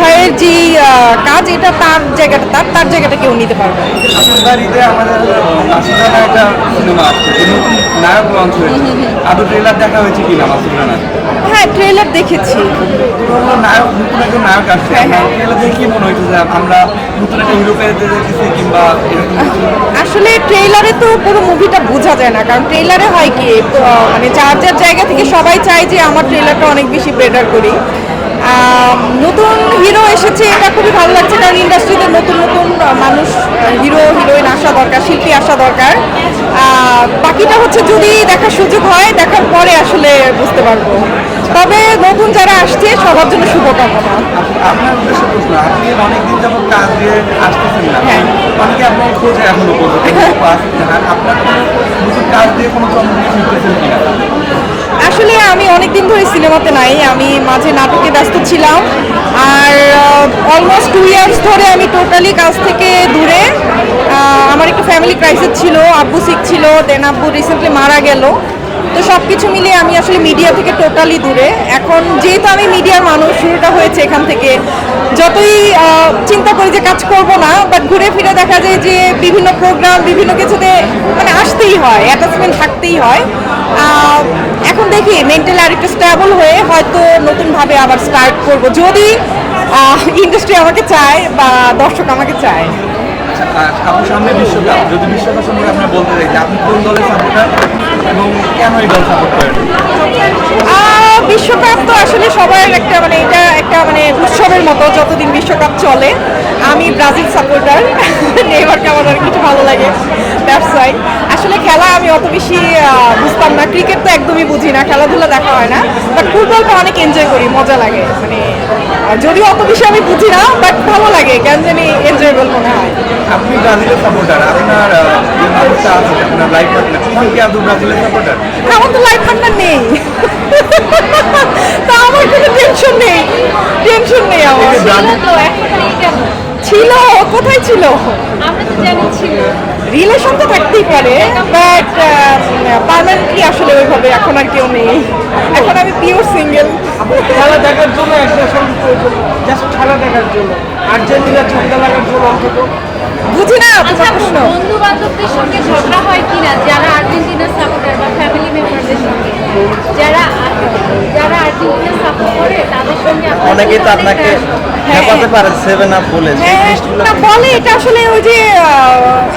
ভাইয়ের যে কাজ, এটা তার জায়গাটা, তার জায়গাটা কেউ নিতে পারবে না। বাড়িতে আমাদের মাসুদ রানা একটা সিনেমা আসছে, যে নতুন নায়ক লঞ্চ হয়েছে, আদৌ ট্রেলার দেখা হয়েছে কিনা মাসুদ রানার? হ্যাঁ, ট্রেলার দেখেছি। পুরোনো নায়ক, নতুন একজন নায়ক আসছে, ট্রেলার দেখে কি মনে হয়েছে যে আমরা নতুন একটা হিরো পেতে দেখেছি কিংবা এরকম কিছু? আসলে ট্রেলারে তো পুরো মুভিটা বোঝা যায় না, কারণ ট্রেলারে হয় কি মানে যার যার জায়গা থেকে সবাই চায় যে আমার ট্রেলারটা অনেক বেশি বেটার করি। নতুন হিরো এসেছে, এটা খুবই ভালো লাগছে, কারণ ইন্ডাস্ট্রিতে নতুন নতুন মানুষ, হিরো হিরোইন আসা দরকার, শিল্পী আসা দরকার। বাকিটা হচ্ছে যদি দেখার সুযোগ হয়, দেখার পরে আসলে বুঝতে পারবো। তবে নতুন যারা আসছে সবার জন্য শুভকামনা। আপনার উদ্দেশ্যে প্রশ্ন, আপনি অনেকদিন যাবত কাজ দিয়ে আসতেছেন না, হ্যাঁ। অনেকে আপনার খোঁজে এখনো পর্যন্ত আসতে চান, আপনার কোনো নতুন কাজ দিয়ে কোনো চমক শিখতেছেন কিনা? আসলে আমি অনেকদিন ধরে সিনেমাতে নাই, আমি মাঝে নাটকে ব্যস্ত ছিলাম, আর অলমোস্ট 2 ইয়ার্স ধরে আমি টোটালি কাজ থেকে দূরে। আমার একটু ফ্যামিলি ক্রাইসিস ছিল, আব্বু সিক ছিল, দেন আব্বু রিসেন্টলি মারা গেল। তো সব কিছু মিলিয়ে আমি আসলে মিডিয়া থেকে টোটালি দূরে। এখন যেহেতু আমি মিডিয়ার মানুষ, শুরুটা হয়েছে এখান থেকে, যতই চিন্তা করি যে কাজ করব না, বাট ঘুরে ফিরে দেখা যায় যে বিভিন্ন প্রোগ্রাম, বিভিন্ন কিছুতে মানে আসতেই হয়, অ্যাটাচমেন্ট থাকতেই হয়। এখন দেখি মেন্টালি আরেকটু স্টেবল হয়ে হয়তো নতুনভাবে আবার স্টার্ট করব, যদি ইন্ডাস্ট্রি আমাকে চায় বা দর্শক আমাকে চায়। আপনার সামনে বিশ্বকাপ, যদি বিশ্বকাপ সম্পর্কে আপনার বলতে চাই যে আপনি কোন দলের সাপোর্টার এবং কেন এই দল সাপোর্ট করেন? বিশ্বকাপ তো আসলে সবার একটা মানে এটা একটা মানে উৎসবের মতো, যতদিন বিশ্বকাপ চলে। আমি ব্রাজিল সাপোর্টার, নেইমারকে আমার অনেক কিছু ভালো লাগে, দ্যাটস ওয়াই। আসলে খেলা আমি অত বেশি বুঝতাম না, ক্রিকেট তো একদমই বুঝি না, খেলাধুলা দেখা হয় না, বাট ফুটবলটা অনেক এনজয় করি, মজা লাগে। মানে যদিও অত বেশি আমি বুঝি না, বাট ভালো লাগে, কেন জানি এনজয়েবল মনে হয়। আপনি ব্রাজিলের সাপোর্টার, আপনার যে মানুষটা আছে আপনার লাইফ পার্টনার, তখন কি আদৌ ব্রাজিলের সাপোর্টার? আমার তো লাইফ পার্টনার নেই, তা আমার কোনো টেনশন নেই, টেনশন নেই আমার। ছিল, কোথায় ছিল? রিলেশন তো থাকতেই পারে, বাট পার্মানেন্টলি আসলে ওইভাবে এখন আর কেউ নেই, এখন আমি পিওর সিঙ্গেল। খেলা দেখার জন্য একটা সঙ্গে প্রয়োজন, জাস্ট খেলা দেখার জন্য, আর্জেন্টিনা ঠান্ডা লাগার জন্য অন্তত। বুঝি না আচ্ছা, তোমার প্রশ্ন। বন্ধু বান্ধবদের সঙ্গে ঝগড়া হয় কিনা, যারা আর্জেন্টিনার সাপোর্টার বা ফ্যামিলি মেম্বারদের সঙ্গে, যারা যারা আর্জেন্টিনা সাপোর্ট করে তাদের সঙ্গে অনেকেই তো আপনাকে ঠেকাতে পারে 7 আপ বলে, সেই হ্যাঁ, জিনিসগুলো না বলে, এটা আসলে ওই যে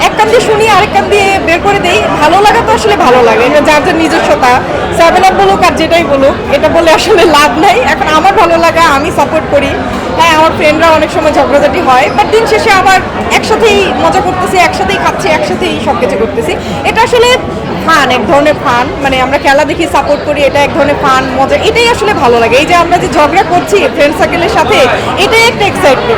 এক কান দিয়ে শুনি আরেক কান দিয়ে বের করে দেই। ভালো লাগা তো আসলে ভালো লাগে, এটা যার যার নিজস্বতা। 7 আপ বলুক আর যেটাই বলুক, এটা বলে আসলে লাভ নাই। এখন আমার ভালো লাগা, আমি সাপোর্ট করি। হ্যাঁ, আমার ফ্রেন্ডরা অনেক সময় ঝগড়াঝাটি হয়, বাট দিন শেষে আবার একসাথেই মজা করতেছি, একসাথেই খাচ্ছি, একসাথেই সব কিছু করতেছি। এটা আসলে ফান, এক ধরনের ফান, মানে আমরা খেলা দেখি, সাপোর্ট করি, এটা এক ধরনের ফান, মজা, এটাই আসলে ভালো লাগে। এই যে আমরা যে ঝগড়া করছি ফ্রেন্ড সার্কেলের সাথে, এটাই একটা এক্সাইটমেন্ট।